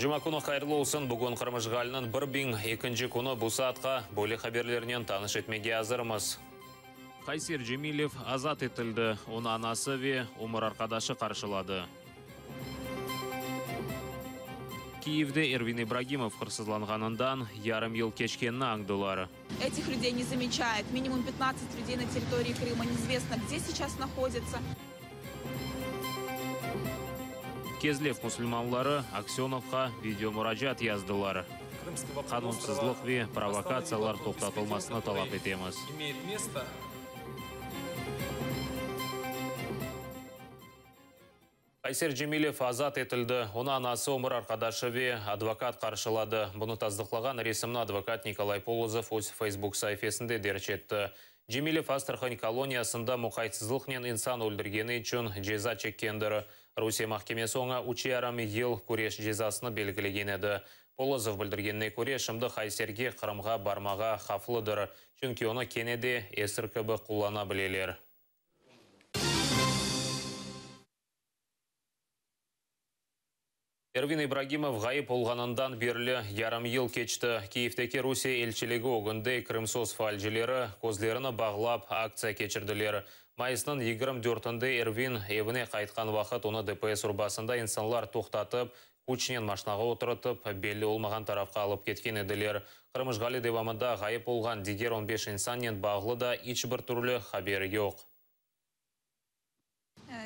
Жұма күні қайырлы olsun. Бүгін Қырмыжғалының бір бин екінші күні бұл саатқа бөлек хаберлерінен таныш етмеге азырмыз. Қайсер Жемилев азат етілді. Оны анасы ве умыр арқадашы қаршылады. Киевде Эрвин Ибрагимов қырсызланғанындан ярым ел кешкенні аңдылары. Этих людей не замечают. Минимум 15 людей на территории Крыма. Неизвестно, где сейчас находятся. Кезлев мусульманлары Аксеновқа видео мұражат яздылар. Қанунсызлық ве провокациялар тоқтатылмасына талап етеміз. Қайсер Жемилев азат етілді. Оны анасы умыр арқадашы ве адвокат қаршылады. Бұны таздықлаған ресімні адвокат Николай Полозов өз Facebook сайфесінде дерчетті. Жемилев Астрахань колониясында мұқайтсызлықнен инсан өлдіргені үшін жеза чеккендірі. Русия махкемесі оңа 3,5 ел көреш жезасыны белгілеген еді. Полозов білдіргеніне көре шымды Қайсерге Қырымға бармаға қафлыдыр. Чүнки оны кенеде есір кібі құлана білелер. Эрвин Ибрагимов ғайып олғанындан берлі ярым ел кечті. Киевтеке Русия елчілігі оғындай Крымсос фальжілері көзлеріні бағлап акция кечірділер. Майысының 24-інде Эрвин евіне қайтқан вақыт оны ДПС ұрбасында инсанлар тоқтатып, күчінен машинаға отырытып, белі олмаған тарафқа алып кеткен еділер. Қырмыжғали девамында ғайып олған дигер 15 инсаннен бағлы да ич бір түрлі хабері жоқ.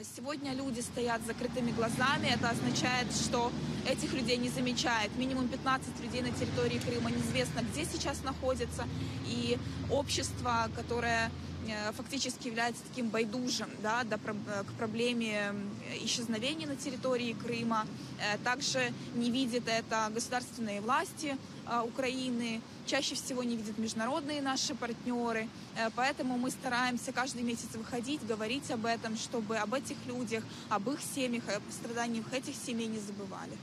Сегодня люди стоят с закрытыми глазами. Это означает, что этих людей не замечают. Минимум 15 людей на территории Крыма. Неизвестно, где сейчас находятся. И общество, которое фактически является таким байдужем, да, к проблеме исчезновения на территории Крыма. Также не видит это государственные власти Украины, чаще всего не видят международные наши партнеры. Поэтому мы стараемся каждый месяц выходить, говорить об этом, чтобы об этих людях, об их семьях, об страданиях этих семей не забывали.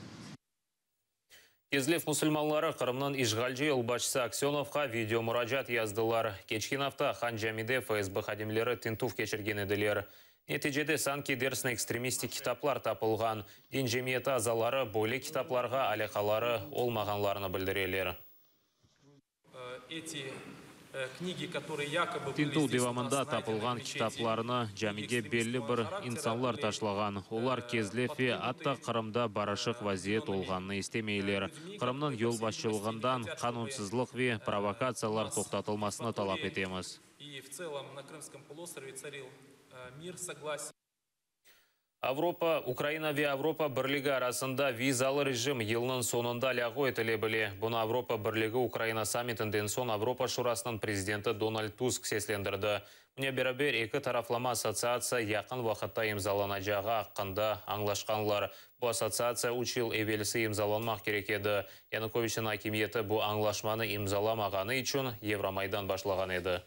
Кезлев мусульманлары Қырымның Ишғалжи ұлбашысы Аксеновқа видео мұражат яздылар. Кечкен авта Хан Джамиде ФСБ қадемлері тентуф кешірген еділер. Нетижеде санки дерсін экстремистик китаплар тапылған. Дин жемиеті азалары бөлі китапларға алеқалары олмағанларыны білдірелер. Тинту девамында тапылған китапларына жамиге белі бір инсанлар ташлаған. Олар Кезлефе атта Қырымда барашық вазиет олғанны істемейлер. Қырымның ел басшылығындан қанунсызлық ве провокациялар тоқтатылмасына талап етеміз. Украина ве Авропа бірлігі арасында визалы режим елінің сонында ляғы етіле біле. Бұны Авропа бірлігі Украина саммитінден сон Авропа шурасының президенті Дональд Туск сеслендірді. Мұне берабер екі тарафлама ассоциация яқын вақытта имзаланажаға аққында аңлашқанлар. Бұл ассоциация 3 ел евелісі имзаланмақ керек еді. Януковичтің акимиеті бұл аңлашманы имзаламағаны үшін Евромайдан башлаған еді.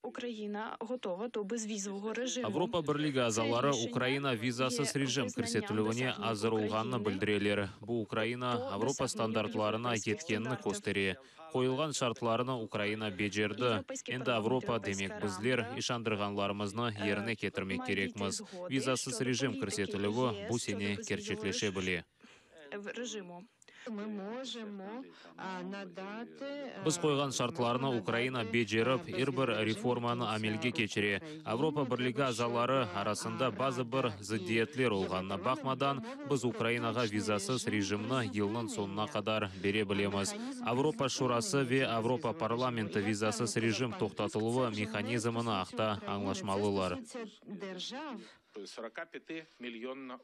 Украина готова до безвизового режиму. Авропа бірлігі азалары Украина визасыз режим көрсетілуіне азыр олғанны білдірелер. Бұл Украина Авропа стандартларына еткенні көстере. Қойылған шартларына Украина бежерді. Енді Авропа демек біздер ишандырғанларымызны еріне кетірмек керекміз. Визасыз режим көрсетілуі бұл сене керчеклеше біле. Біз қойған шартларына Украина бежеріп, әрбір реформаны амелге кечіре. Авропа бірлігі азалары арасында базы бір зиддиетлер олғанына бақмадан, біз Украинаға визасыз режимні елінің сонына қадар бере білеміз. Авропа шурасы ве Авропа парламенті визасыз режим тоқтатылуы механизміні ақта аңлашмалылар. 45 миллионлы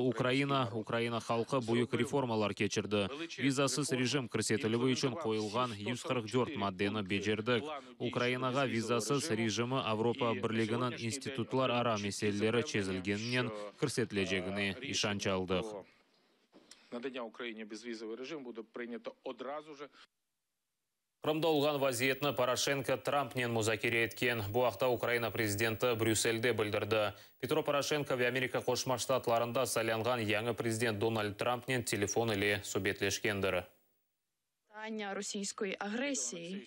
Украина халқы бұйық реформалар кечірді. Визасыз режим көрсетілуі үшін қойылған 144 маддені бежердік. Украинаға визасыз режимі Авропа бірлігінің институтлар ара меселелері чезілгенінен көрсетілежегіне ишанчалдық. Надання Україні безвізовий режим буде прийнято одразу же. Қырымда олған вазиетні Порошенко Трампнен музакире еткен. Бұл ақта Украина президенті Брюссельде білдірді. Петро Порошенко ве Америка Қошма Штатларында сайланған яңы президент Дональд Трампнен телефон иле сөбетлешкендір. використання російської агресії,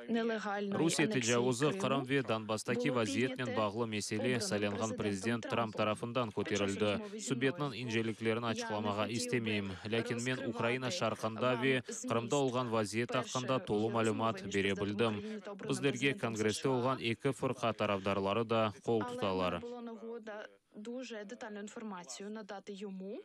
нелегальної Русия анексії тежавузы Криму Кырым ве Донбасстаки было вазиетмен принято бағлы меселе выбранным сайланған президент Трамп тарафындан көтерілді. Субъетнің инжеліклерін ачықламаға истемейм. Ләкин мен Украина шарқында ве Қырымда олған вазиет ақында толы малюмат бере білдім. Біздерге Конгресте олған екі фырқа тарафдарлары да қол тұталар. було нагода дуже детальну інформацію надати йому.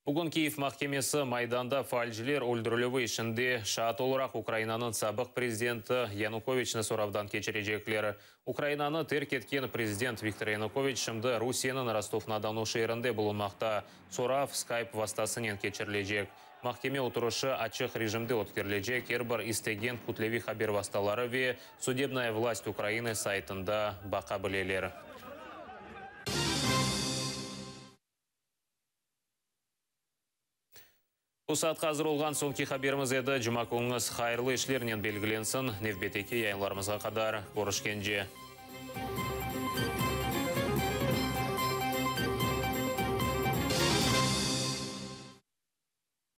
Бүгін Киев махкемесі Майданда фальжілер өлдірілуі ішінде шаат олырақ Украинаның сабық президенті Януковичны соравдан кечережеклері. Украинаны терк еткен президент Виктор Янукович шымды Русияның Ростов-на-Дону шейрінде болынмақта сорав скайп вастасынен кечерлежек. Махкеме отырышы ачық режимде өткерлежек ербір истеген күтлеви хабер васталары ве судебная власть Украины сайтында бақа білелер. Ұсат қазір олған соңки хаберіміз еді. Жұма күніңіз қайырлы ішлерінен белгіленсін. Невбетеке яйынларымызға қадар көрішкенже.